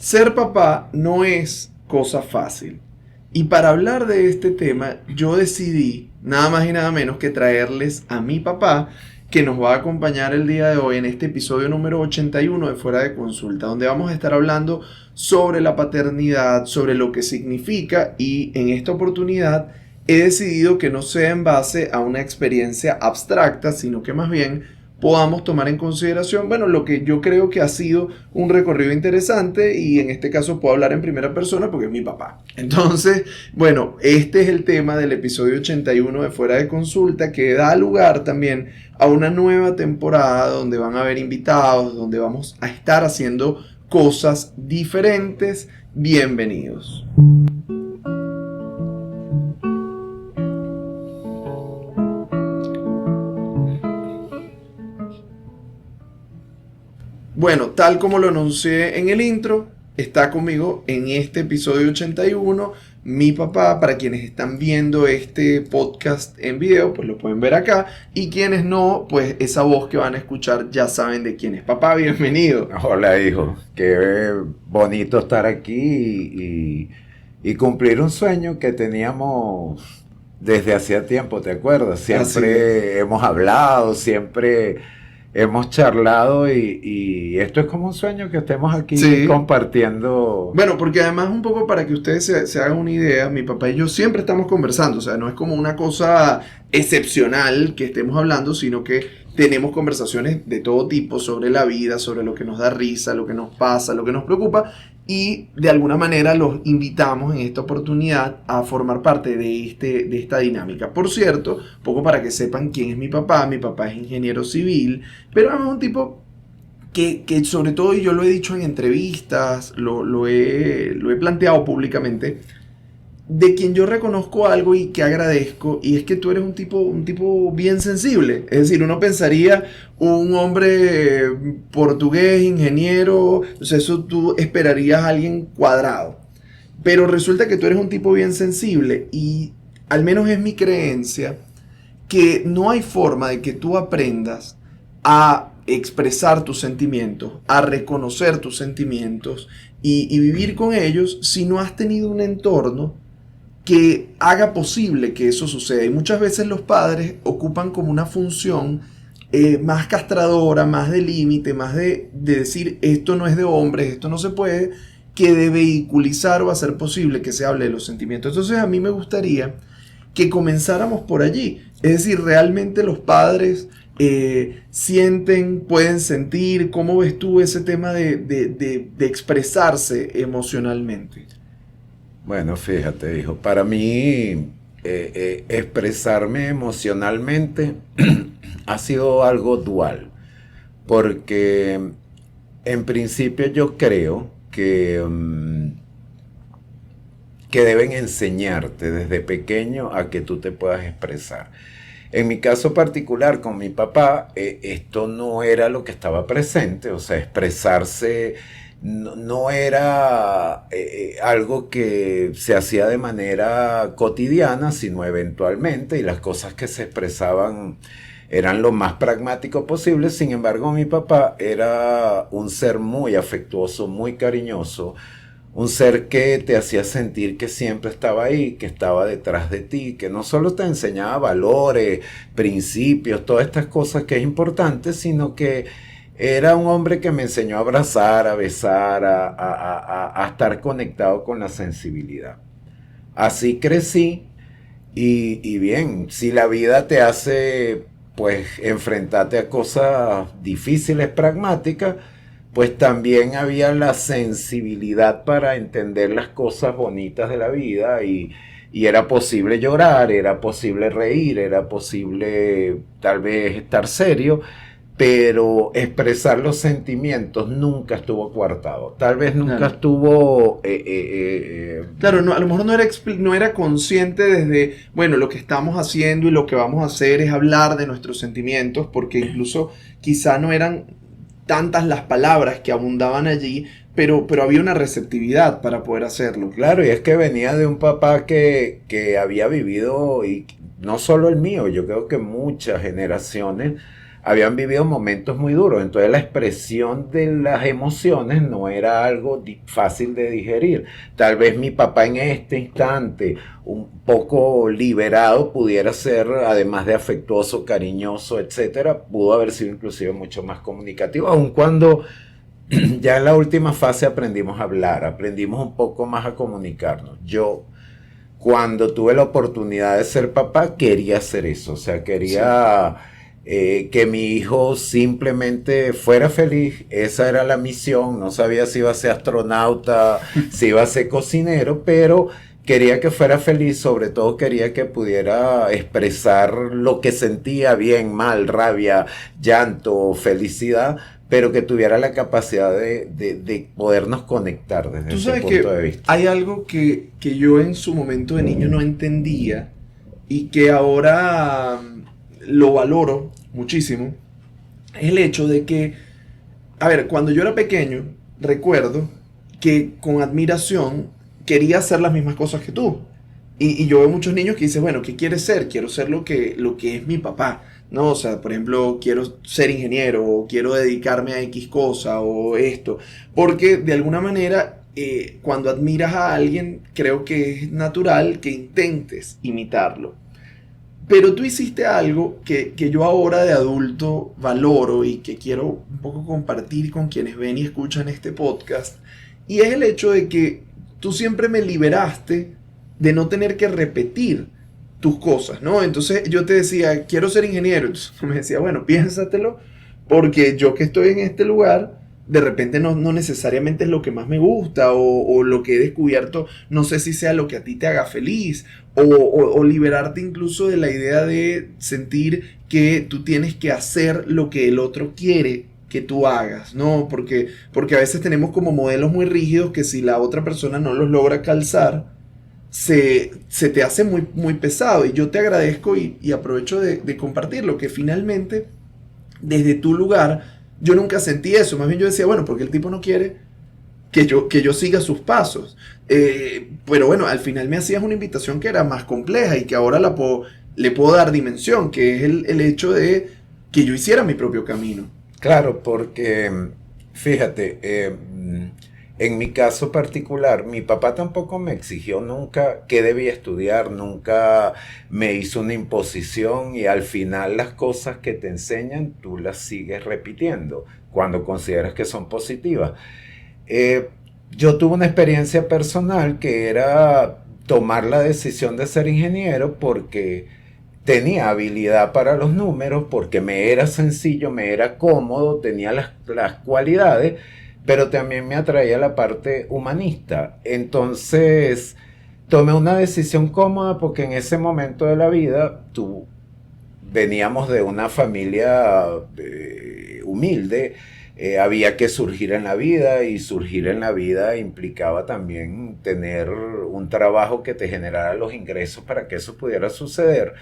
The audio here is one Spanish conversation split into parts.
Ser papá no es cosa fácil. Y para hablar de este tema, yo decidí nada más y nada menos que traerles a mi papá, que nos va a acompañar el día de hoy en este episodio número 81 de Fuera de Consulta, donde vamos a estar hablando sobre la paternidad, sobre lo que significa, y en esta oportunidad he decidido que no sea en base a una experiencia abstracta, sino que más bien podamos tomar en consideración, bueno, lo que yo creo que ha sido un recorrido interesante, y en este caso puedo hablar en primera persona porque es mi papá. Entonces, bueno, este es el tema del episodio 81 de Fuera de Consulta, que da lugar también a una nueva temporada donde van a haber invitados, donde vamos a estar haciendo cosas diferentes. Bienvenidos. Bueno, tal como lo anuncié en el intro, está conmigo en este episodio 81 mi papá. Para quienes están viendo este podcast en video, pues lo pueden ver acá, y quienes no, pues esa voz que van a escuchar ya saben de quién es. Papá, bienvenido. Hola, hijo. Qué bonito estar aquí y cumplir un sueño que teníamos desde hacía tiempo, ¿te acuerdas? Siempre hemos hablado, siempre hemos charlado y esto es como un sueño que estemos aquí compartiendo. Bueno, porque además un poco para que ustedes se hagan una idea, mi papá y yo siempre estamos conversando, o sea, no es como una cosa excepcional que estemos hablando, sino que tenemos conversaciones de todo tipo sobre la vida, sobre lo que nos da risa, lo que nos pasa, lo que nos preocupa, y de alguna manera los invitamos en esta oportunidad a formar parte de esta dinámica. Por cierto, poco para que sepan quién es mi papá es ingeniero civil, pero es un tipo que sobre todo, y yo lo he dicho en entrevistas, lo he planteado públicamente, de quien yo reconozco algo y que agradezco, y es que tú eres un tipo bien sensible. Es decir, uno pensaría un hombre portugués, ingeniero, o sea, eso tú esperarías a alguien cuadrado. Pero resulta que tú eres un tipo bien sensible, y al menos es mi creencia que no hay forma de que tú aprendas a expresar tus sentimientos, a reconocer tus sentimientos y vivir con ellos si no has tenido un entorno que haga posible que eso suceda. Y muchas veces los padres ocupan como una función más castradora, más de límite, más de decir esto no es de hombres, esto no se puede, que de vehiculizar o hacer posible que se hable de los sentimientos. Entonces a mí me gustaría que comenzáramos por allí. Es decir, realmente los padres sienten, pueden sentir. ¿Cómo ves tú ese tema de expresarse emocionalmente? Bueno, fíjate, hijo, para mí expresarme emocionalmente ha sido algo dual, porque en principio yo creo que deben enseñarte desde pequeño a que tú te puedas expresar. En mi caso particular con mi papá, esto no era lo que estaba presente, o sea, expresarse no era algo que se hacía de manera cotidiana, sino eventualmente, y las cosas que se expresaban eran lo más pragmático posible. Sin embargo, mi papá era un ser muy afectuoso, muy cariñoso, un ser que te hacía sentir que siempre estaba ahí, que estaba detrás de ti, que no solo te enseñaba valores, principios, todas estas cosas que es importante, sino que era un hombre que me enseñó a abrazar, a besar, a estar conectado con la sensibilidad. Así crecí y bien, si la vida te hace pues enfrentarte a cosas difíciles, pragmáticas, pues también había la sensibilidad para entender las cosas bonitas de la vida y era posible llorar, era posible reír, era posible tal vez estar serio, pero expresar los sentimientos nunca estuvo coartado. Tal vez nunca estuvo... Claro, no, a lo mejor no era consciente desde, bueno, lo que estamos haciendo y lo que vamos a hacer es hablar de nuestros sentimientos, porque incluso quizá no eran tantas las palabras que abundaban allí, pero había una receptividad para poder hacerlo. Claro, y es que venía de un papá que había vivido, y no solo el mío, yo creo que muchas generaciones habían vivido momentos muy duros, entonces la expresión de las emociones no era algo fácil de digerir. Tal vez mi papá en este instante, un poco liberado, pudiera ser, además de afectuoso, cariñoso, etcétera, pudo haber sido inclusive mucho más comunicativo, aun cuando ya en la última fase aprendimos a hablar, aprendimos un poco más a comunicarnos. Yo, cuando tuve la oportunidad de ser papá, quería hacer eso, o sea, quería que mi hijo simplemente fuera feliz. Esa era la misión. No sabía si iba a ser astronauta, si iba a ser cocinero, pero quería que fuera feliz. Sobre todo quería que pudiera expresar lo que sentía, bien, mal, rabia, llanto, felicidad, pero que tuviera la capacidad de podernos conectar desde ese punto de vista. Hay algo que yo en su momento de niño no entendía y que ahora lo valoro muchísimo, es el hecho de que, a ver, cuando yo era pequeño, recuerdo que con admiración quería hacer las mismas cosas que tú. Y yo veo muchos niños que dicen, bueno, ¿qué quieres ser? Quiero ser lo que es mi papá, ¿no? O sea, por ejemplo, quiero ser ingeniero, o quiero dedicarme a X cosa, o esto. Porque de alguna manera, cuando admiras a alguien, creo que es natural que intentes imitarlo. Pero tú hiciste algo que yo ahora de adulto valoro y que quiero un poco compartir con quienes ven y escuchan este podcast. Y es el hecho de que tú siempre me liberaste de no tener que repetir tus cosas, ¿no? Entonces yo te decía, quiero ser ingeniero. Entonces tú me decías, bueno, piénsatelo, porque yo que estoy en este lugar, de repente no necesariamente es lo que más me gusta o lo que he descubierto, no sé si sea lo que a ti te haga feliz o liberarte incluso de la idea de sentir que tú tienes que hacer lo que el otro quiere que tú hagas, ¿no? Porque a veces tenemos como modelos muy rígidos que si la otra persona no los logra calzar, se te hace muy, muy pesado. Y yo te agradezco y aprovecho de compartirlo, que finalmente desde tu lugar yo nunca sentí eso. Más bien yo decía, bueno, porque el tipo no quiere que yo siga sus pasos. Pero bueno, al final me hacías una invitación que era más compleja y que ahora le puedo dar dimensión, que es el hecho de que yo hiciera mi propio camino. Claro, porque fíjate, en mi caso particular, mi papá tampoco me exigió nunca qué debía estudiar, nunca me hizo una imposición, y al final las cosas que te enseñan tú las sigues repitiendo cuando consideras que son positivas. Yo tuve una experiencia personal que era tomar la decisión de ser ingeniero porque tenía habilidad para los números, porque me era sencillo, me era cómodo, tenía las cualidades, pero también me atraía la parte humanista. Entonces tomé una decisión cómoda porque en ese momento de la vida veníamos de una familia humilde. Había que surgir en la vida, y surgir en la vida implicaba también tener un trabajo que te generara los ingresos para que eso pudiera suceder.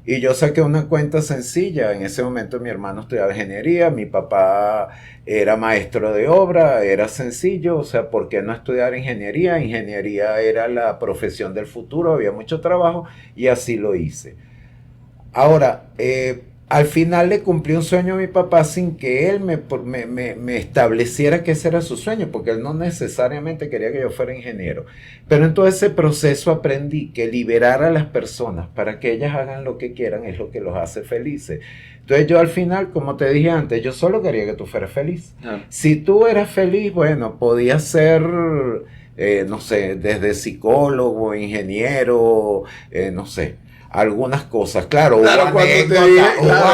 Y yo saqué una cuenta sencilla. En ese momento mi hermano estudiaba ingeniería, mi papá era maestro de obra, era sencillo, o sea, ¿por qué no estudiar ingeniería? Ingeniería era la profesión del futuro, había mucho trabajo, y así lo hice. Ahora, al final le cumplí un sueño a mi papá sin que él me estableciera que ese era su sueño, porque él no necesariamente quería que yo fuera ingeniero. Pero en todo ese proceso aprendí que liberar a las personas para que ellas hagan lo que quieran es lo que los hace felices. Entonces yo al final, como te dije antes, yo solo quería que tú fueras feliz. Si tú eras feliz, bueno, podías ser, no sé, desde psicólogo, ingeniero, no sé, algunas cosas. Claro, hubo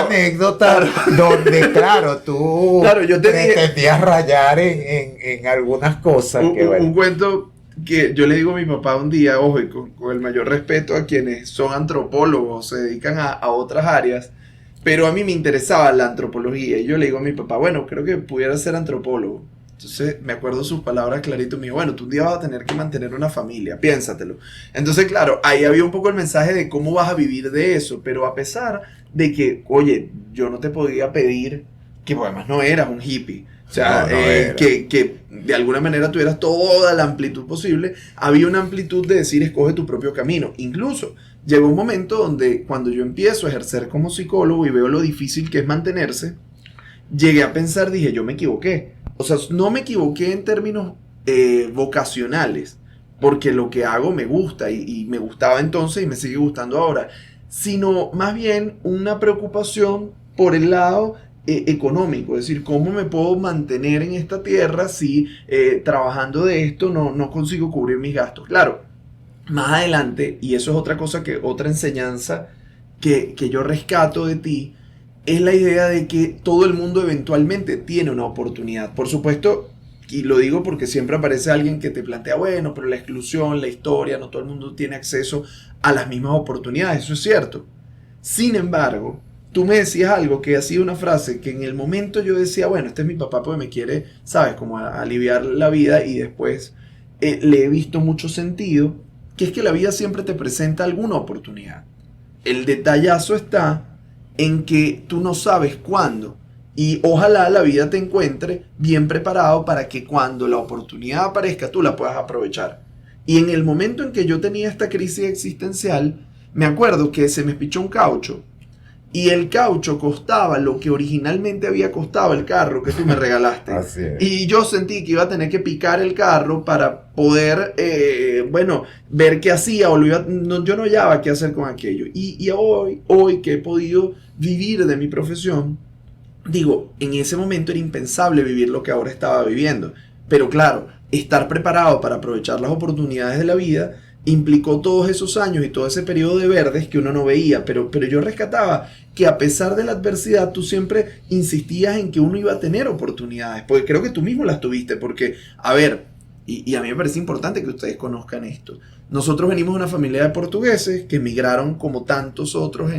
anécdotas donde, claro, tú yo te pretendías rayar en algunas cosas. Un cuento que yo le digo a mi papá un día, ojo, y con el mayor respeto a quienes son antropólogos, se dedican a otras áreas, pero a mí me interesaba la antropología, y yo le digo a mi papá, bueno, creo que pudiera ser antropólogo. Entonces me acuerdo sus palabras clarito, me dijo, bueno, tú un día vas a tener que mantener una familia, piénsatelo. Entonces, claro, ahí había un poco el mensaje de cómo vas a vivir de eso, pero a pesar de que, oye, yo no te podía pedir, que pues, además no eras un hippie, O sea, que de alguna manera tuvieras toda la amplitud posible. Había una amplitud de decir, escoge tu propio camino. Incluso llegó un momento donde cuando yo empiezo a ejercer como psicólogo y veo lo difícil que es mantenerse, llegué a pensar, dije, yo me equivoqué. O sea, no me equivoqué en términos vocacionales, porque lo que hago me gusta y me gustaba entonces y me sigue gustando ahora, sino más bien una preocupación por el lado económico, es decir, cómo me puedo mantener en esta tierra si trabajando de esto no consigo cubrir mis gastos. Claro, más adelante, y eso es otra cosa, otra enseñanza que yo rescato de ti, es la idea de que todo el mundo eventualmente tiene una oportunidad. Por supuesto, y lo digo porque siempre aparece alguien que te plantea, bueno, pero la exclusión, la historia, no todo el mundo tiene acceso a las mismas oportunidades, eso es cierto. Sin embargo, tú me decías algo que ha sido una frase que en el momento yo decía, bueno, este es mi papá porque me quiere, sabes, como aliviar la vida, y después le he visto mucho sentido, que es que la vida siempre te presenta alguna oportunidad. El detallazo está en que tú no sabes cuándo, y ojalá la vida te encuentre bien preparado para que cuando la oportunidad aparezca tú la puedas aprovechar. Y en el momento en que yo tenía esta crisis existencial, me acuerdo que se me pichó un caucho, y el caucho costaba lo que originalmente había costado el carro que tú me regalaste. Así es. Y yo sentí que iba a tener que picar el carro para poder, ver qué hacía, o yo no hallaba qué hacer con aquello. Y hoy que he podido vivir de mi profesión, digo, en ese momento era impensable vivir lo que ahora estaba viviendo. Pero claro, estar preparado para aprovechar las oportunidades de la vida implicó todos esos años y todo ese periodo de verdes que uno no veía, pero yo rescataba que a pesar de la adversidad tú siempre insistías en que uno iba a tener oportunidades, porque creo que tú mismo las tuviste, porque, a ver, y a mí me parece importante que ustedes conozcan esto. Nosotros venimos de una familia de portugueses que emigraron como tantos otros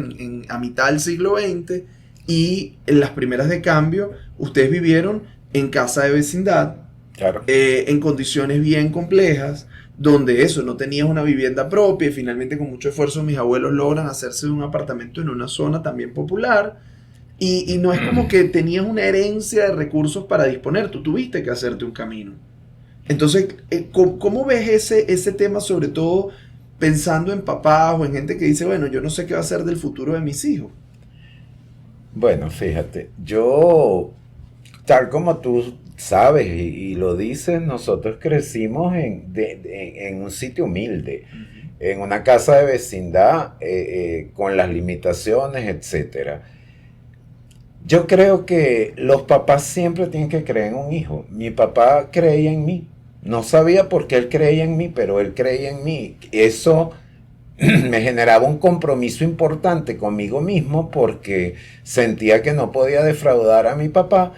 a mitad del siglo XX, y en las primeras de cambio ustedes vivieron en casa de vecindad, Claro. en condiciones bien complejas, donde eso, no tenías una vivienda propia, y finalmente con mucho esfuerzo mis abuelos logran hacerse de un apartamento en una zona también popular, y no es como que tenías una herencia de recursos para disponer, tú tuviste que hacerte un camino. Entonces, ¿cómo ves ese tema, sobre todo pensando en papás o en gente que dice, bueno, yo no sé qué va a ser del futuro de mis hijos? Bueno, fíjate, yo, tal como tú sabes y lo dices, nosotros crecimos en un sitio humilde, en una casa de vecindad, con las limitaciones, etcétera. Yo creo que los papás siempre tienen que creer en un hijo. Mi papá creía en mí. No sabía por qué él creía en mí, pero él creía en mí. Eso me generaba un compromiso importante conmigo mismo, porque sentía que no podía defraudar a mi papá.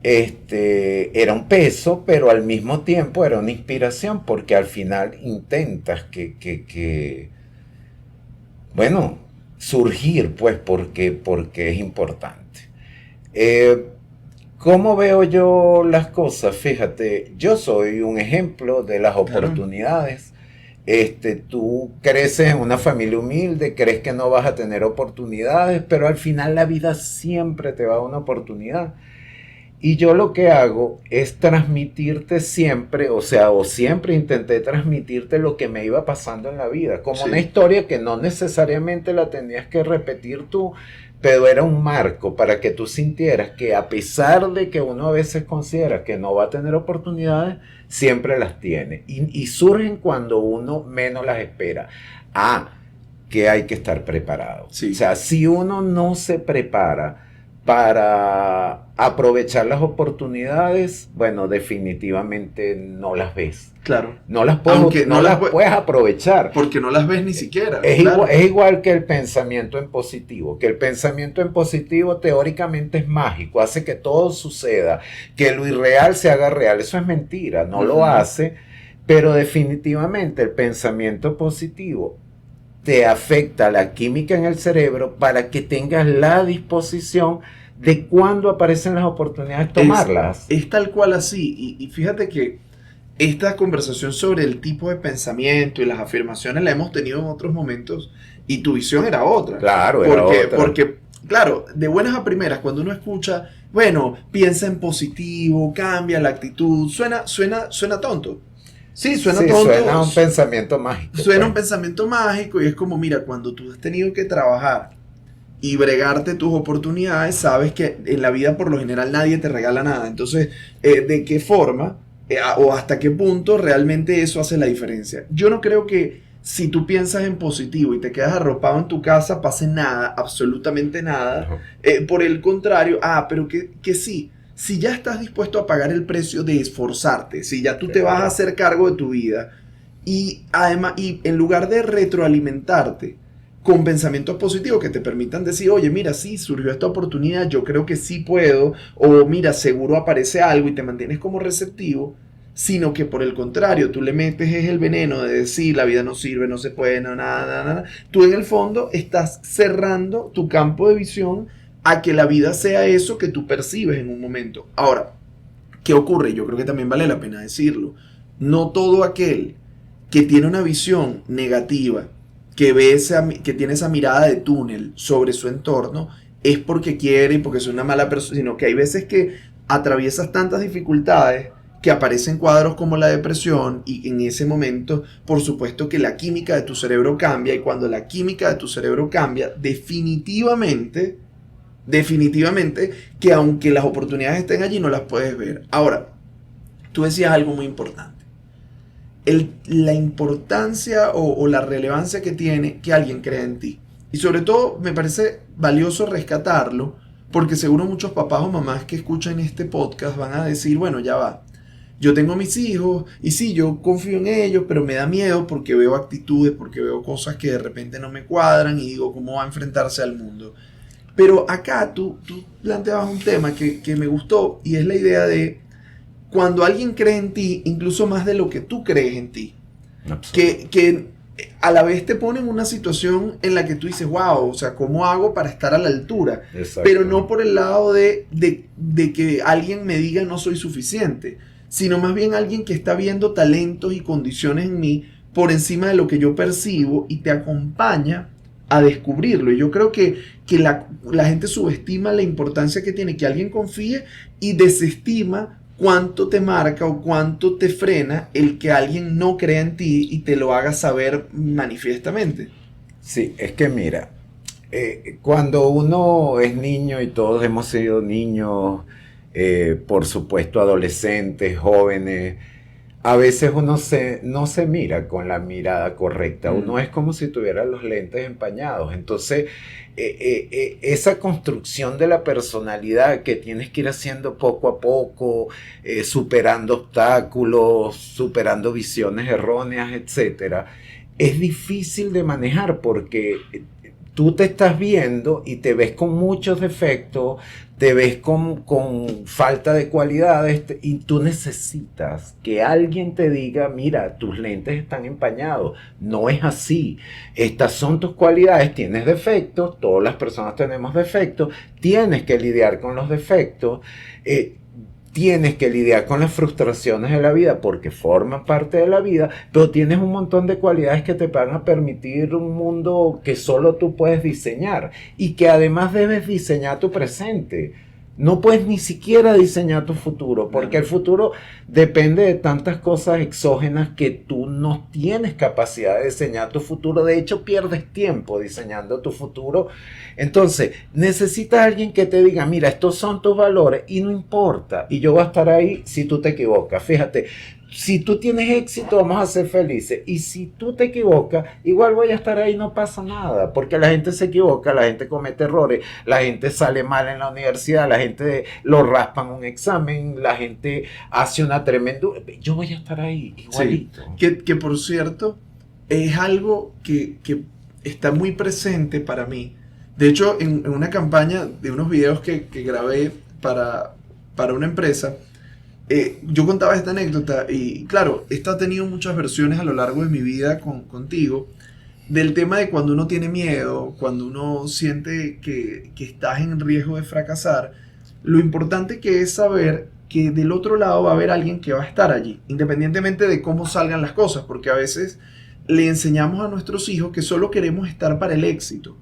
Era un peso, pero al mismo tiempo era una inspiración, porque al final intentas bueno, surgir, pues, porque es importante. ¿Cómo veo yo las cosas? Fíjate, yo soy un ejemplo de las oportunidades. Tú creces en una familia humilde, crees que no vas a tener oportunidades, pero al final la vida siempre te va a dar una oportunidad. Y yo lo que hago es transmitirte siempre, o siempre intenté transmitirte lo que me iba pasando en la vida, como Sí. una historia que no necesariamente la tenías que repetir tú, pero era un marco para que tú sintieras que, a pesar de que uno a veces considera que no va a tener oportunidades, siempre las tiene. Y surgen cuando uno menos las espera. Que hay que estar preparado. Sí. O sea, si uno no se prepara para aprovechar las oportunidades, bueno, definitivamente no las ves. Claro. No las puedes, no las puedes aprovechar. Porque no las ves ni siquiera. Es, claro. es igual que el pensamiento en positivo, que el pensamiento en positivo teóricamente es mágico, hace que todo suceda, que lo irreal se haga real. Eso es mentira, no lo hace, pero definitivamente el pensamiento positivo te afecta la química en el cerebro para que tengas la disposición de cuando aparecen las oportunidades tomarlas. Es tal cual así. Y fíjate que esta conversación sobre el tipo de pensamiento y las afirmaciones la hemos tenido en otros momentos, y tu visión era otra. Claro, era otra. Porque, claro, de buenas a primeras, cuando uno escucha bueno, piensa en positivo, cambia la actitud. Suena tonto. Sí, suena tonto. Suena un pensamiento mágico. Suena un pensamiento mágico y es como, mira, cuando tú has tenido que trabajar y bregarte tus oportunidades, sabes que en la vida por lo general nadie te regala nada. Entonces, ¿de qué forma o hasta qué punto realmente eso hace la diferencia? Yo no creo que si tú piensas en positivo y te quedas arropado en tu casa, pase nada, absolutamente nada. Por el contrario, pero que sí. Si ya estás dispuesto a pagar el precio de esforzarte, si ya tú te vas a hacer cargo de tu vida y además, y en lugar de retroalimentarte con pensamientos positivos que te permitan decir, oye, mira, sí, surgió esta oportunidad, yo creo que sí puedo, o mira, seguro aparece algo y te mantienes como receptivo, sino que por el contrario, tú le metes el veneno de decir, la vida no sirve, no se puede, nada. Tú en el fondo estás cerrando tu campo de visión a que la vida sea eso que tú percibes en un momento. Ahora, ¿qué ocurre? Yo creo que también vale la pena decirlo. No todo aquel que tiene una visión negativa, que tiene esa mirada de túnel sobre su entorno, es porque quiere y porque es una mala persona, sino que hay veces que atraviesas tantas dificultades que aparecen cuadros como la depresión y en ese momento, por supuesto que la química de tu cerebro cambia y cuando la química de tu cerebro cambia, definitivamente que aunque las oportunidades estén allí no las puedes ver. Ahora, tú decías algo muy importante. La importancia o la relevancia que tiene que alguien crea en ti. Y sobre todo me parece valioso rescatarlo porque seguro muchos papás o mamás que escuchan este podcast van a decir, bueno, ya va. Yo tengo mis hijos y sí, yo confío en ellos, pero me da miedo porque veo actitudes, porque veo cosas que de repente no me cuadran y digo, ¿cómo va a enfrentarse al mundo? Pero acá tú planteabas un tema que me gustó y es la idea de cuando alguien cree en ti, incluso más de lo que tú crees en ti, que a la vez te pone en una situación en la que tú dices, wow, o sea, ¿cómo hago para estar a la altura? Pero no por el lado de que alguien me diga no soy suficiente, sino más bien alguien que está viendo talentos y condiciones en mí por encima de lo que yo percibo y te acompaña a descubrirlo. Y yo creo que la gente subestima la importancia que tiene que alguien confíe y desestima cuánto te marca o cuánto te frena el que alguien no crea en ti y te lo haga saber manifiestamente. Sí, es que mira, cuando uno es niño y todos hemos sido niños, por supuesto adolescentes, jóvenes, a veces uno no se mira con la mirada correcta, uno es como si tuviera los lentes empañados, entonces esa construcción de la personalidad que tienes que ir haciendo poco a poco, superando obstáculos, superando visiones erróneas, etcétera, es difícil de manejar porque tú te estás viendo y te ves con muchos defectos, te ves con falta de cualidades y tú necesitas que alguien te diga, mira, tus lentes están empañados, no es así, estas son tus cualidades, tienes defectos, todas las personas tenemos defectos, tienes que lidiar con los defectos, tienes que lidiar con las frustraciones de la vida porque forman parte de la vida, pero tienes un montón de cualidades que te van a permitir un mundo que solo tú puedes diseñar y que además debes diseñar tu presente. No puedes ni siquiera diseñar tu futuro porque el futuro depende de tantas cosas exógenas que tú no tienes capacidad de diseñar tu futuro. De hecho, pierdes tiempo diseñando tu futuro. Entonces, necesitas a alguien que te diga, mira, estos son tus valores y no importa. Y yo voy a estar ahí si tú te equivocas. Fíjate, si tú tienes éxito, vamos a ser felices. Y si tú te equivocas, igual voy a estar ahí, no pasa nada. Porque la gente se equivoca, la gente comete errores, la gente sale mal en la universidad, la gente lo raspan un examen, la gente hace una tremenda... Yo voy a estar ahí, igualito. Sí. Que por cierto, es algo que está muy presente para mí. De hecho, en una campaña de unos videos que grabé para una empresa, yo contaba esta anécdota y claro, esta ha tenido muchas versiones a lo largo de mi vida contigo, del tema de cuando uno tiene miedo, cuando uno siente que estás en riesgo de fracasar, lo importante que es saber que del otro lado va a haber alguien que va a estar allí, independientemente de cómo salgan las cosas, porque a veces le enseñamos a nuestros hijos que solo queremos estar para el éxito.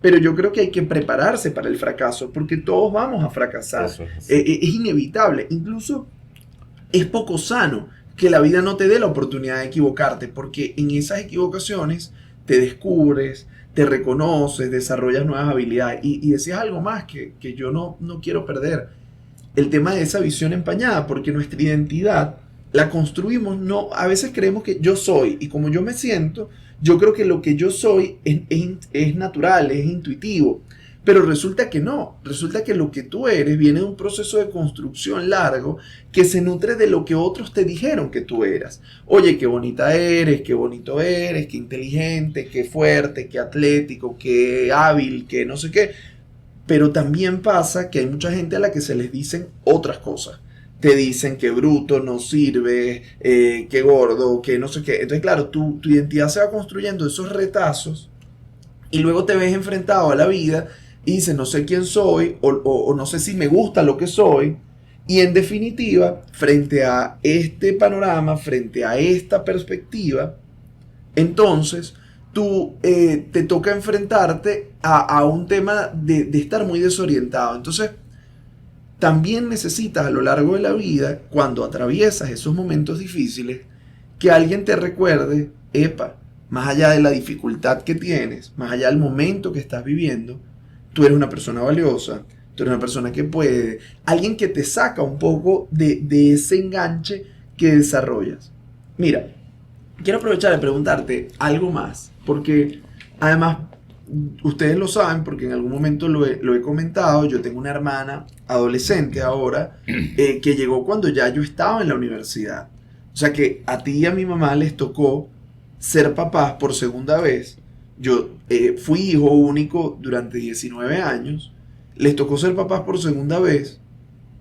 pero yo creo que hay que prepararse para el fracaso, porque todos vamos a fracasar. Es inevitable. Incluso es poco sano que la vida no te dé la oportunidad de equivocarte, porque en esas equivocaciones te descubres, te reconoces, desarrollas nuevas habilidades. Y decías algo más que yo no quiero perder. El tema de esa visión empañada, porque nuestra identidad la construimos, no, a veces creemos que yo soy, y como yo me siento, yo creo que lo que yo soy es natural, es intuitivo, pero resulta que no, resulta que lo que tú eres viene de un proceso de construcción largo que se nutre de lo que otros te dijeron que tú eras. Oye, qué bonita eres, qué bonito eres, qué inteligente, qué fuerte, qué atlético, qué hábil, qué no sé qué, pero también pasa que hay mucha gente a la que se les dicen otras cosas. Te dicen que bruto, no sirve, que gordo, que no sé qué. Entonces, claro, tu identidad se va construyendo esos retazos y luego te ves enfrentado a la vida y dices, no sé quién soy o no sé si me gusta lo que soy. Y en definitiva, frente a este panorama, frente a esta perspectiva, entonces tú te toca enfrentarte a un tema de estar muy desorientado. Entonces, también necesitas a lo largo de la vida, cuando atraviesas esos momentos difíciles, que alguien te recuerde, epa, más allá de la dificultad que tienes, más allá del momento que estás viviendo, tú eres una persona valiosa, tú eres una persona que puede, alguien que te saca un poco de ese enganche que desarrollas. Mira, quiero aprovechar de preguntarte algo más, porque además ustedes lo saben porque en algún momento lo he comentado. Yo tengo una hermana adolescente ahora que llegó cuando ya yo estaba en la universidad. O sea que a ti y a mi mamá les tocó ser papás por segunda vez. Yo fui hijo único durante 19 años. Les tocó ser papás por segunda vez.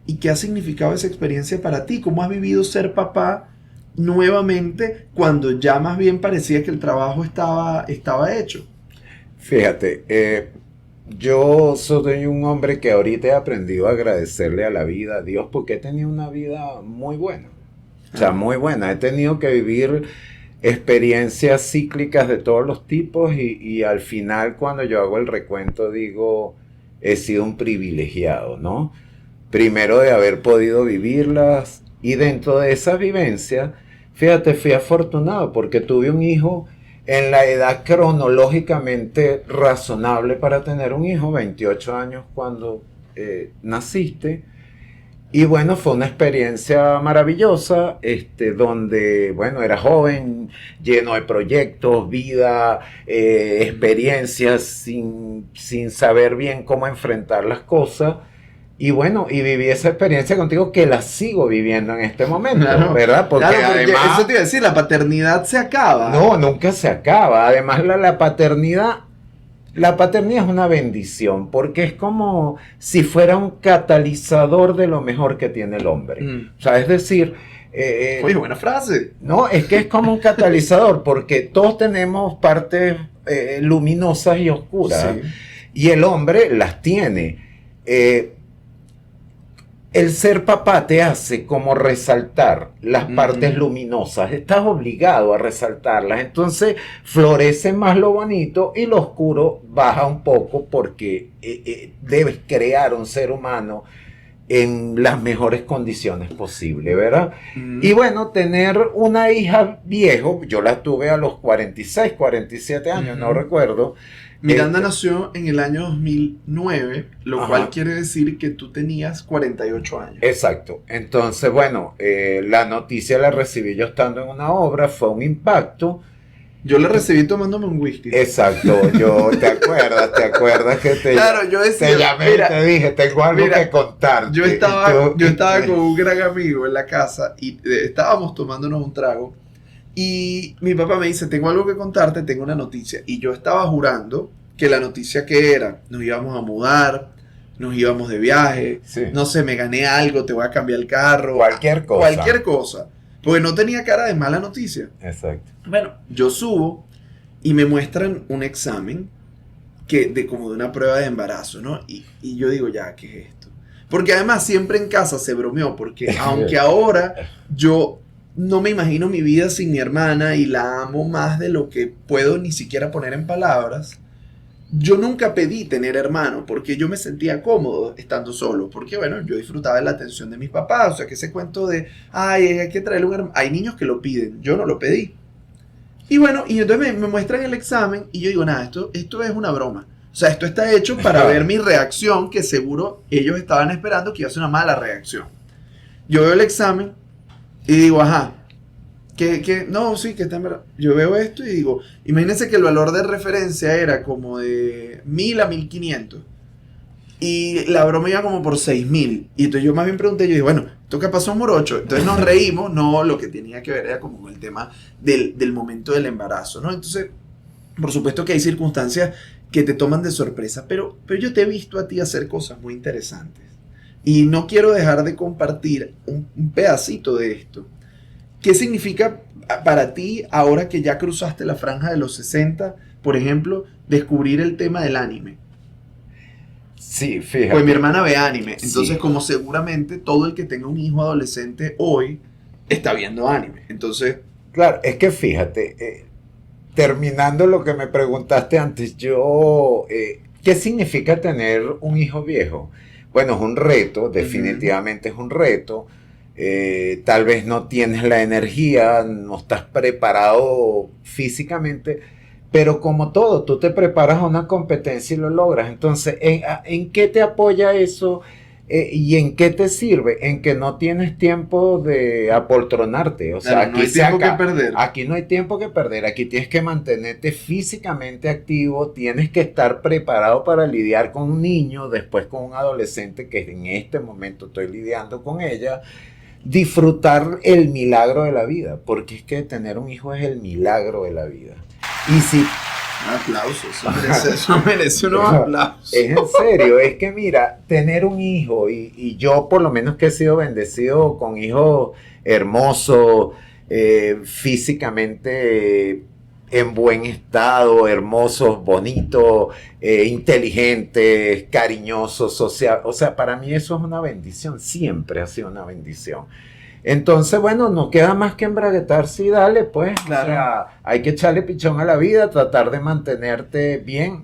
¿Y qué ha significado esa experiencia para ti? ¿Cómo has vivido ser papá nuevamente cuando ya más bien parecía que el trabajo estaba hecho? Fíjate, yo soy un hombre que ahorita he aprendido a agradecerle a la vida, a Dios, porque he tenido una vida muy buena. O sea, muy buena. He tenido que vivir experiencias cíclicas de todos los tipos y al final, cuando yo hago el recuento, digo, he sido un privilegiado, ¿no? Primero de haber podido vivirlas, y dentro de esas vivencias, fíjate, fui afortunado porque tuve un hijo en la edad cronológicamente razonable para tener un hijo, 28 años cuando naciste. Y bueno, fue una experiencia maravillosa, donde, bueno, era joven, lleno de proyectos, vida, experiencias, sin saber bien cómo enfrentar las cosas. Y bueno, y viví esa experiencia contigo que la sigo viviendo en este momento, claro, ¿verdad? Porque además, eso te iba a decir, la paternidad se acaba. No, nunca se acaba. Además, la paternidad es una bendición, porque es como si fuera un catalizador de lo mejor que tiene el hombre. O sea, es decir... Oye, buena frase. No, es que es como un catalizador, porque todos tenemos partes luminosas y oscuras, sí, y el hombre las tiene. El ser papá te hace como resaltar las partes luminosas, estás obligado a resaltarlas, entonces florece más lo bonito y lo oscuro baja un poco, porque debes crear un ser humano en las mejores condiciones posibles, ¿verdad? Y bueno, tener una hija viejo, yo la tuve a los 46, 47 años, no recuerdo. Miranda nació en el año 2009, lo cual quiere decir que tú tenías 48 años. Exacto. Entonces, bueno, la noticia la recibí yo estando en una obra, fue un impacto. Yo la recibí tomándome un whisky. Exacto, ¿te acuerdas que claro, yo decía, te llamé y te dije, tengo algo que contarte? Yo estaba con un gran amigo en la casa y estábamos tomándonos un trago. Y mi papá me dice, tengo algo que contarte, tengo una noticia. Y yo estaba jurando que la noticia que era, nos íbamos a mudar, nos íbamos de viaje, sí, no sé, me gané algo, te voy a cambiar el carro. Cualquier cosa. Porque no tenía cara de mala noticia. Exacto. Bueno, yo subo y me muestran un examen como de una prueba de embarazo, ¿no? Y yo digo, ya, ¿qué es esto? Porque además siempre en casa se bromeó, porque aunque ahora yo... no me imagino mi vida sin mi hermana y la amo más de lo que puedo ni siquiera poner en palabras. yo nunca pedí tener hermano porque yo me sentía cómodo estando solo, porque bueno, yo disfrutaba de la atención de mis papás, o sea, que ese cuento de, ay, hay que traerle un hermano, hay niños que lo piden, yo no lo pedí. Y bueno, y entonces me muestran el examen y yo digo, nada, esto es una broma. O sea, esto está hecho para ver mi reacción, que seguro ellos estaban esperando que iba a ser una mala reacción. Yo veo el examen y digo, ajá, no, sí, que está en verdad. Yo veo esto y digo, imagínense que el valor de referencia era como de 1000 a 1500. Y la broma iba como por 6000. Y entonces yo más bien pregunté, yo dije, bueno, esto capaz son morocho. Entonces nos reímos, no, lo que tenía que ver era como con el tema del momento del embarazo, ¿no? Entonces, por supuesto que hay circunstancias que te toman de sorpresa, pero yo te he visto a ti hacer cosas muy interesantes. Y no quiero dejar de compartir un pedacito de esto. ¿Qué significa para ti, ahora que ya cruzaste la franja de los 60, por ejemplo, descubrir el tema del anime? Sí, fíjate. Pues mi hermana ve anime, entonces Sí. como seguramente todo el que tenga un hijo adolescente hoy está viendo anime. Entonces, Claro, es que fíjate, terminando lo que me preguntaste antes, ¿qué significa tener un hijo viejo? Bueno, es un reto, definitivamente es un reto. Tal vez no tienes la energía, no estás preparado físicamente, pero como todo, tú te preparas a una competencia y lo logras. Entonces, ¿en qué te apoya eso? ¿Y en qué te sirve? En que no tienes tiempo de apoltronarte. O sea, claro, no hay tiempo que perder. aquí no hay tiempo que perder. Aquí tienes que mantenerte físicamente activo, tienes que estar preparado para lidiar con un niño, después con un adolescente que en este momento estoy lidiando con ella. Disfrutar el milagro de la vida, porque es que tener un hijo es el milagro de la vida. Y si Aplausos, eso merece unos aplausos. es en serio, es que mira, tener un hijo, y yo por lo menos que he sido bendecido con hijos hermosos, físicamente en buen estado, hermosos, bonitos, inteligentes, cariñosos, sociables. O sea, para mí eso es una bendición, siempre ha sido una bendición. Entonces, bueno, no queda más que embraguetarse y dale, pues. Claro. O sea, hay que echarle pichón a la vida, tratar de mantenerte bien,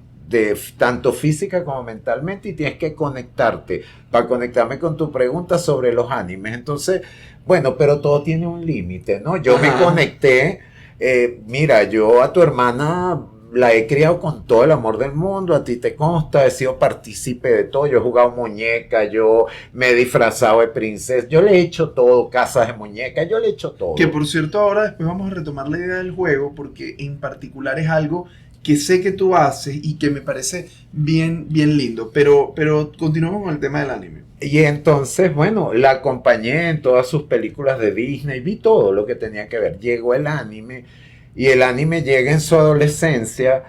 tanto física como mentalmente, y tienes que conectarte. Para conectarme con tu pregunta sobre los animes. Entonces, bueno, pero todo tiene un límite, ¿no? Yo me conecté, mira, yo a tu hermana la he criado con todo el amor del mundo, a ti te consta, he sido partícipe de todo, yo he jugado muñeca, yo me he disfrazado de princesa, yo le he hecho todo, casas de muñeca, yo le he hecho todo. Que por cierto, ahora después vamos a retomar la idea del juego, porque en particular es algo que sé que tú haces y que me parece bien, bien lindo. Pero continuamos con el tema del anime. Y entonces, bueno, la acompañé en todas sus películas de Disney, vi todo lo que tenía que ver. Llegó el anime, y el anime llega en su adolescencia,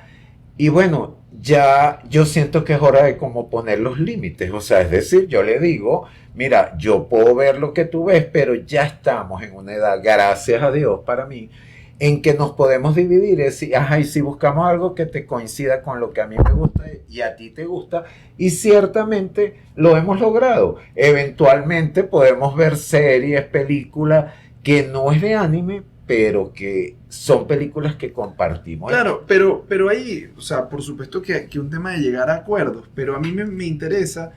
y bueno, ya yo siento que es hora de como poner los límites. O sea, es decir, yo le digo, mira, yo puedo ver lo que tú ves, pero ya estamos en una edad, gracias a Dios para mí, en que nos podemos dividir. Es decir, ajá, y si buscamos algo que te coincida con lo que a mí me gusta y a ti te gusta, y ciertamente lo hemos logrado. Eventualmente podemos ver series, películas que no es de anime, pero que son películas que compartimos. Claro, pero ahí, o sea, por supuesto que un tema de llegar a acuerdos, pero a mí me interesa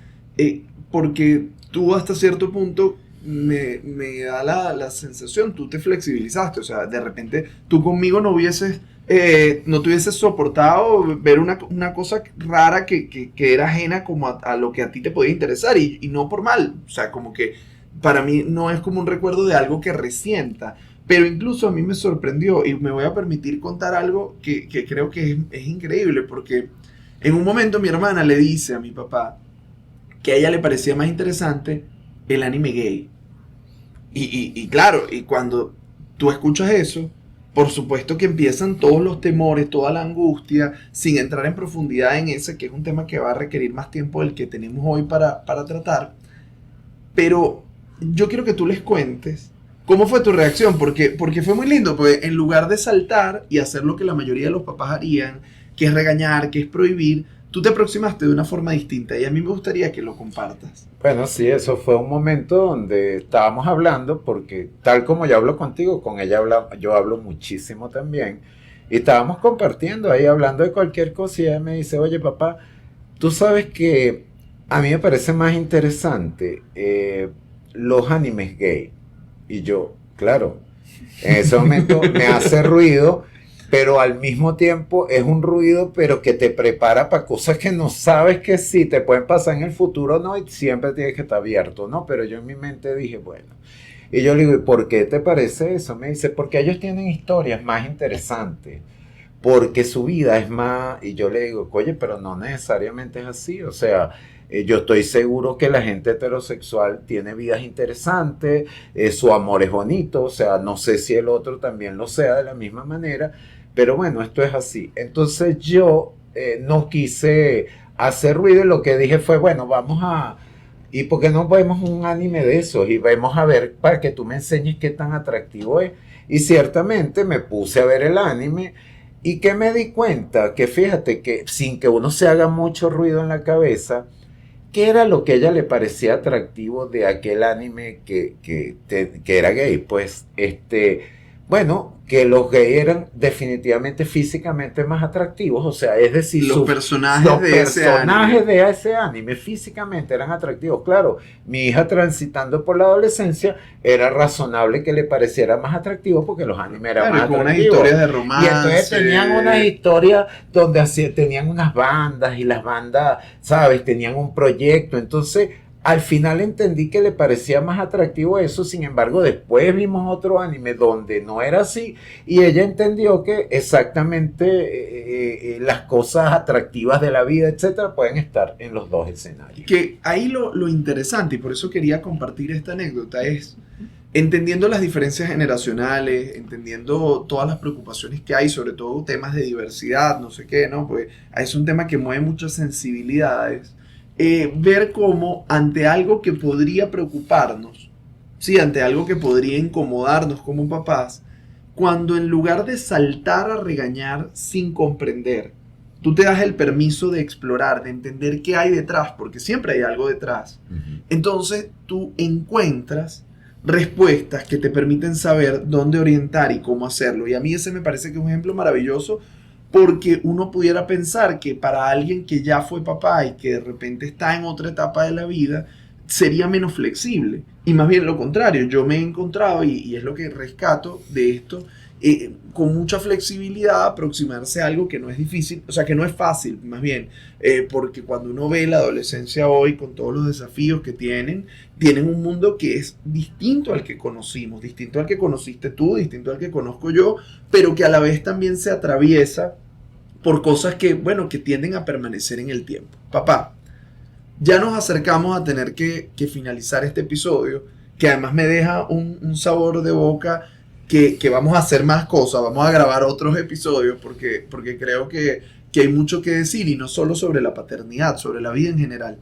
porque tú hasta cierto punto me da la sensación, tú te flexibilizaste, o sea, de repente tú conmigo no te hubieses soportado ver una cosa rara que era ajena como a lo que a ti te podía interesar y no por mal, o sea, como que para mí no es como un recuerdo de algo que resienta. Pero incluso a mí me sorprendió y me voy a permitir contar algo que creo que es increíble, porque en un momento mi hermana le dice a mi papá que a ella le parecía más interesante el anime gay. Y claro, y cuando tú escuchas eso, por supuesto que empiezan todos los temores, toda la angustia, sin entrar en profundidad en ese, que es un tema que va a requerir más tiempo del que tenemos hoy para tratar. Pero yo quiero que tú les cuentes ¿cómo fue tu reacción? Porque fue muy lindo, porque en lugar de saltar y hacer lo que la mayoría de los papás harían, que es regañar, que es prohibir, tú te aproximaste de una forma distinta y a mí me gustaría que lo compartas. Bueno, sí, eso fue un momento donde estábamos hablando, porque tal como yo hablo contigo, con ella yo hablo muchísimo también. Y estábamos compartiendo ahí, hablando de cualquier cosa, y ella me dice, oye papá, tú sabes que a mí me parece más interesante los animes gay. Y yo, claro, en ese momento me hace ruido, pero al mismo tiempo es un ruido, pero que te prepara para cosas que no sabes que sí te pueden pasar en el futuro, ¿no? Y siempre tienes que estar abierto, ¿no? Pero yo en mi mente dije, bueno. Y yo le digo, ¿y por qué te parece eso? Me dice, porque ellos tienen historias más interesantes, porque su vida es más, y yo le digo, oye, pero no necesariamente es así, o sea, yo estoy seguro que la gente heterosexual tiene vidas interesantes, su amor es bonito, o sea, no sé si el otro también lo sea de la misma manera, pero bueno, esto es así. Entonces yo no quise hacer ruido y lo que dije fue, bueno, vamos a... ¿Y por qué no vemos un anime de esos? Y vamos a ver para que tú me enseñes qué tan atractivo es. Y ciertamente me puse a ver el anime y que me di cuenta que fíjate que sin que uno se haga mucho ruido en la cabeza, ¿qué era lo que a ella le parecía atractivo de aquel anime que era gay? Pues, bueno, que los gays eran definitivamente físicamente más atractivos, o sea, es decir, Los personajes de ese anime físicamente eran atractivos. Claro, mi hija transitando por la adolescencia era razonable que le pareciera más atractivo porque los animes eran más con unas atractivos. historias de romance. Y entonces tenían unas historias donde tenían unas bandas y las bandas, ¿sabes? Tenían un proyecto. Entonces, al final entendí que le parecía más atractivo eso, sin embargo, después vimos otro anime donde no era así y ella entendió que exactamente las cosas atractivas de la vida, etcétera, pueden estar en los dos escenarios. Que ahí lo interesante, y por eso quería compartir esta anécdota, es entendiendo las diferencias generacionales, entendiendo todas las preocupaciones que hay, sobre todo temas de diversidad, no sé qué, ¿no? Pues es un tema que mueve muchas sensibilidades. Ver cómo ante algo que podría preocuparnos, sí, ante algo que podría incomodarnos como papás, cuando en lugar de saltar a regañar sin comprender, tú te das el permiso de explorar, de entender qué hay detrás, porque siempre hay algo detrás. Entonces tú encuentras respuestas que te permiten saber dónde orientar y cómo hacerlo. Y a mí ese me parece que es un ejemplo maravilloso, porque uno pudiera pensar que para alguien que ya fue papá y que de repente está en otra etapa de la vida, sería menos flexible. Y más bien lo contrario, yo me he encontrado, y es lo que rescato de esto, con mucha flexibilidad aproximarse a algo que no es difícil, o sea, que no es fácil, más bien, porque cuando uno ve la adolescencia hoy con todos los desafíos que tienen un mundo que es distinto al que conocimos, distinto al que conociste tú, distinto al que conozco yo, pero que a la vez también se atraviesa por cosas que, bueno, que tienden a permanecer en el tiempo. Papá, ya nos acercamos a tener que finalizar este episodio, que además me deja un sabor de boca que vamos a hacer más cosas, vamos a grabar otros episodios porque creo que hay mucho que decir y no solo sobre la paternidad, sobre la vida en general.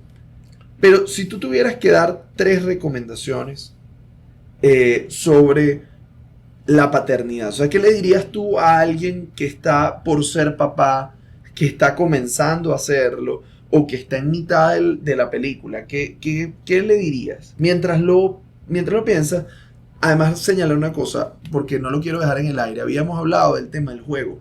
Pero si tú tuvieras que dar 3 recomendaciones sobre la paternidad, o sea, ¿qué le dirías tú a alguien que está por ser papá, que está comenzando a hacerlo o que está en mitad de la película? ¿Qué le dirías? Mientras lo piensas, además señalar una cosa, porque no lo quiero dejar en el aire. Habíamos hablado del tema del juego.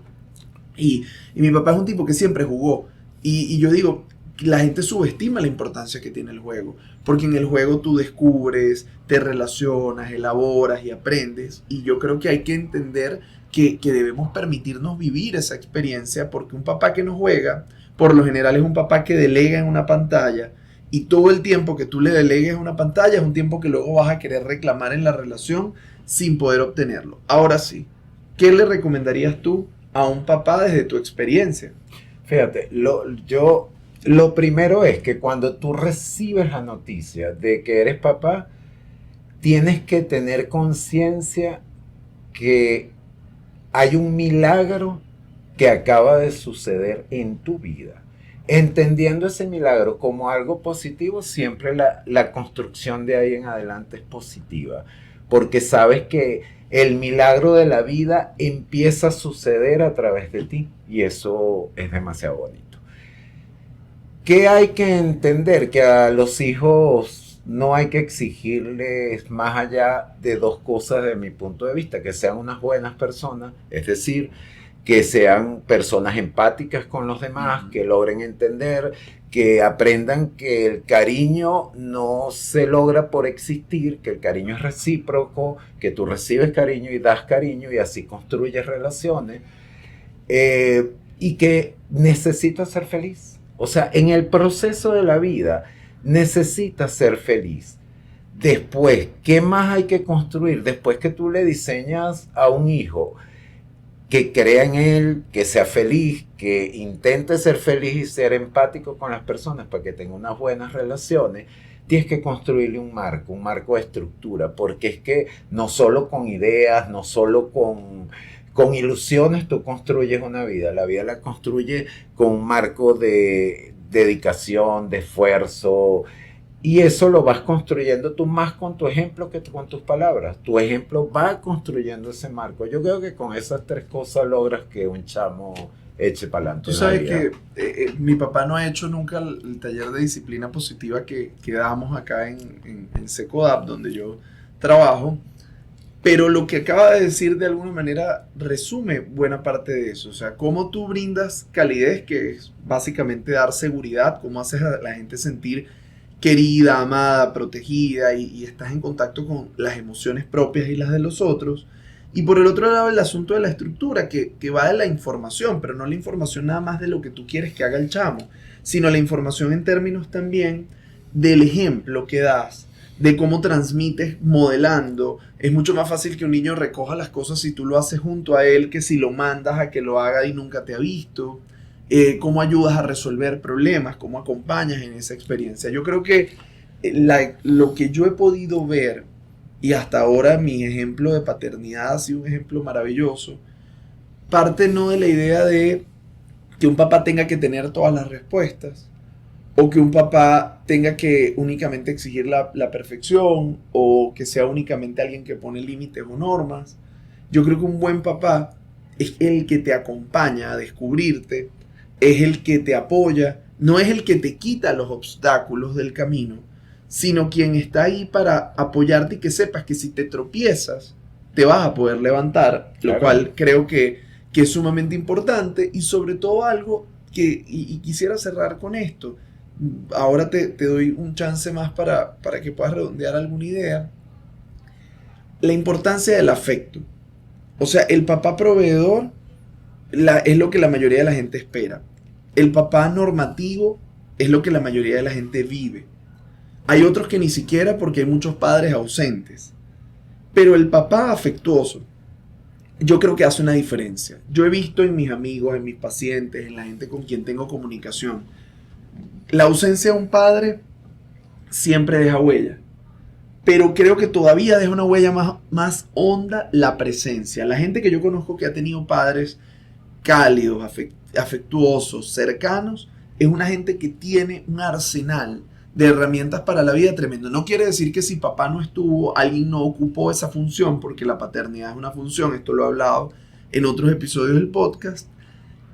Y mi papá es un tipo que siempre jugó. Y yo digo, la gente subestima la importancia que tiene el juego. Porque en el juego tú descubres, te relacionas, elaboras y aprendes. Y yo creo que hay que entender que debemos permitirnos vivir esa experiencia. Porque un papá que no juega, por lo general es un papá que delega en una pantalla. Y todo el tiempo que tú le delegues a una pantalla es un tiempo que luego vas a querer reclamar en la relación sin poder obtenerlo. Ahora sí, ¿qué le recomendarías tú a un papá desde tu experiencia? Fíjate, lo primero es que cuando tú recibes la noticia de que eres papá, tienes que tener conciencia que hay un milagro que acaba de suceder en tu vida. Entendiendo ese milagro como algo positivo, siempre la construcción de ahí en adelante es positiva, porque sabes que el milagro de la vida empieza a suceder a través de ti y eso es demasiado bonito. ¿Qué hay que entender? Que a los hijos no hay que exigirles más allá de 2 cosas de mi punto de vista: que sean unas buenas personas, es decir, que sean personas empáticas con los demás, que logren entender, que aprendan que el cariño no se logra por existir, que el cariño es recíproco, que tú recibes cariño y das cariño y así construyes relaciones, y que necesitas ser feliz. O sea, en el proceso de la vida necesitas ser feliz. Después, ¿qué más hay que construir? Después que tú le diseñas a un hijo que crea en él, que sea feliz, que intente ser feliz y ser empático con las personas para que tenga unas buenas relaciones, tienes que construirle un marco de estructura, porque es que no solo con ideas, no solo con ilusiones tú construyes una vida, la vida la construye con un marco de dedicación, de esfuerzo, y eso lo vas construyendo tú más con tu ejemplo que con tus palabras. Tu ejemplo va construyendo ese marco. Yo creo que con esas 3 cosas logras que un chamo eche para adelante. Tú sabes que mi papá no ha hecho nunca el taller de disciplina positiva que damos acá en Secodap, donde yo trabajo, pero lo que acaba de decir de alguna manera resume buena parte de eso. O sea, cómo tú brindas calidez, que es básicamente dar seguridad, cómo haces a la gente sentir querida, amada, protegida y estás en contacto con las emociones propias y las de los otros. Y por el otro lado el asunto de la estructura que va de la información, pero no la información nada más de lo que tú quieres que haga el chamo, sino la información en términos también del ejemplo que das, de cómo transmites modelando. Es mucho más fácil que un niño recoja las cosas si tú lo haces junto a él que si lo mandas a que lo haga y nunca te ha visto. Cómo ayudas a resolver problemas, cómo acompañas en esa experiencia. Yo creo que lo que yo he podido ver, y hasta ahora mi ejemplo de paternidad ha sido un ejemplo maravilloso, parte no de la idea de que un papá tenga que tener todas las respuestas, o que un papá tenga que únicamente exigir la perfección, o que sea únicamente alguien que pone límites o normas. Yo creo que un buen papá es el que te acompaña a descubrirte, es el que te apoya, no es el que te quita los obstáculos del camino, sino quien está ahí para apoyarte y que sepas que si te tropiezas, te vas a poder levantar, claro. Lo cual creo que es sumamente importante y sobre todo algo que, y quisiera cerrar con esto, ahora te doy un chance más para que puedas redondear alguna idea, la importancia del afecto. O sea, el papá proveedor es lo que la mayoría de la gente espera. El papá normativo es lo que la mayoría de la gente vive. Hay otros que ni siquiera, porque hay muchos padres ausentes. Pero el papá afectuoso, yo creo que hace una diferencia. Yo he visto en mis amigos, en mis pacientes, en la gente con quien tengo comunicación, la ausencia de un padre siempre deja huella. Pero creo que todavía deja una huella más honda la presencia. La gente que yo conozco que ha tenido padres cálidos, afectuosos, cercanos, es una gente que tiene un arsenal de herramientas para la vida tremendo. No quiere decir que si papá no estuvo, alguien no ocupó esa función, porque la paternidad es una función, esto lo he hablado en otros episodios del podcast,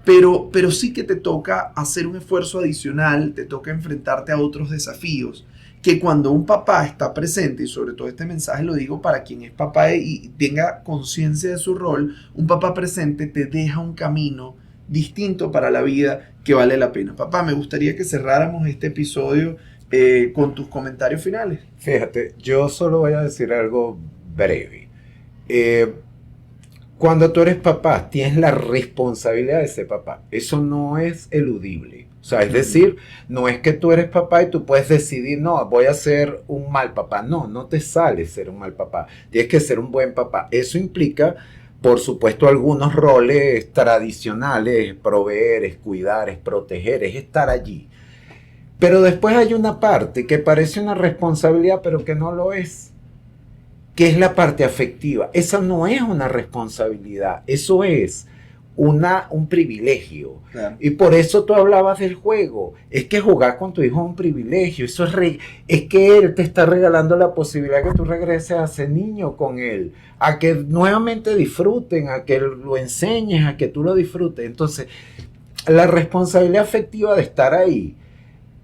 pero sí que te toca hacer un esfuerzo adicional, te toca enfrentarte a otros desafíos, que cuando un papá está presente, y sobre todo este mensaje lo digo para quien es papá y tenga conciencia de su rol, un papá presente te deja un camino distinto para la vida que vale la pena. Papá, me gustaría que cerráramos este episodio con tus comentarios finales. Fíjate, yo solo voy a decir algo breve. Cuando tú eres papá, tienes la responsabilidad de ser papá. Eso no es eludible. O sea, es decir, no es que tú eres papá y tú puedes decidir, no, voy a ser un mal papá. No, no te sale ser un mal papá. Tienes que ser un buen papá. Eso implica, por supuesto, algunos roles tradicionales. Proveer, es cuidar, es proteger, es estar allí. Pero después hay una parte que parece una responsabilidad, pero que no lo es. Que es la parte afectiva. Esa no es una responsabilidad. Eso es un privilegio. Claro. Y por eso tú hablabas del juego. Es que jugar con tu hijo es un privilegio. Eso es que él te está regalando la posibilidad que tú regreses a ser niño con él, a que nuevamente disfruten, a que lo enseñes, a que tú lo disfrutes. Entonces, la responsabilidad afectiva de estar ahí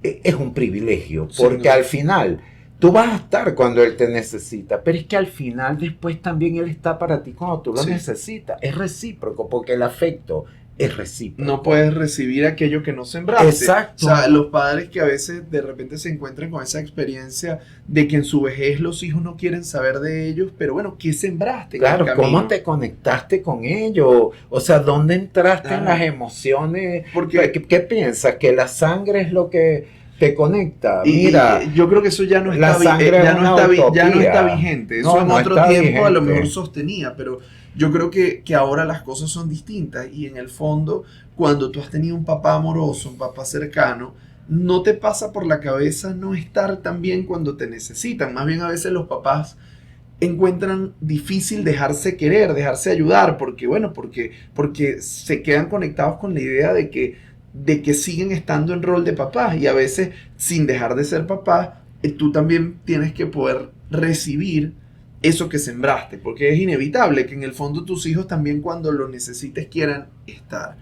es un privilegio, porque sí, al final Tú vas a estar cuando él te necesita, pero es que al final después también él está para ti cuando tú lo Sí. necesitas. Es recíproco porque el afecto es recíproco. No puedes recibir aquello que no sembraste. Exacto. O sea, los padres que a veces de repente se encuentran con esa experiencia de que en su vejez los hijos no quieren saber de ellos, pero bueno, ¿qué sembraste en el Claro, camino? ¿cómo te conectaste con ellos? O sea, ¿dónde entraste en Ah. las emociones? Porque ¿Qué piensas? ¿Que la sangre es lo que te conecta? y Mira, yo creo que eso ya no la está, sangre ya es no una está, ya no utopía. está vigente. Eso No, en no otro está tiempo a lo vigente. mejor sostenía, pero yo creo que ahora las cosas son distintas y en el fondo, cuando tú has tenido un papá amoroso, un papá cercano, no te pasa por la cabeza no estar tan bien cuando te necesitan. Más bien a veces los papás encuentran difícil dejarse querer, dejarse ayudar, porque bueno, porque se quedan conectados con la idea de que siguen estando en rol de papás y a veces sin dejar de ser papás, tú también tienes que poder recibir eso que sembraste, porque es inevitable que en el fondo tus hijos también cuando lo necesites quieran estar.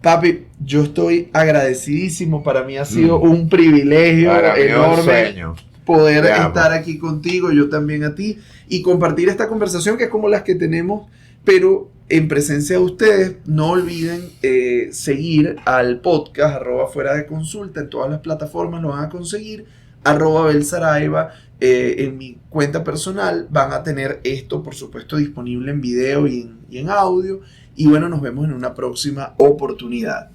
Papi, yo estoy agradecidísimo, para mí ha sido un privilegio para mí es un enorme sueño. poder Te amo. estar aquí contigo, yo también a ti, y compartir esta conversación que es como las que tenemos, pero en presencia de ustedes. No olviden seguir al podcast @fuera de consulta en todas las plataformas, lo van a conseguir, @Belsaraiva, en mi cuenta personal van a tener esto por supuesto disponible en video y en audio, y bueno, nos vemos en una próxima oportunidad.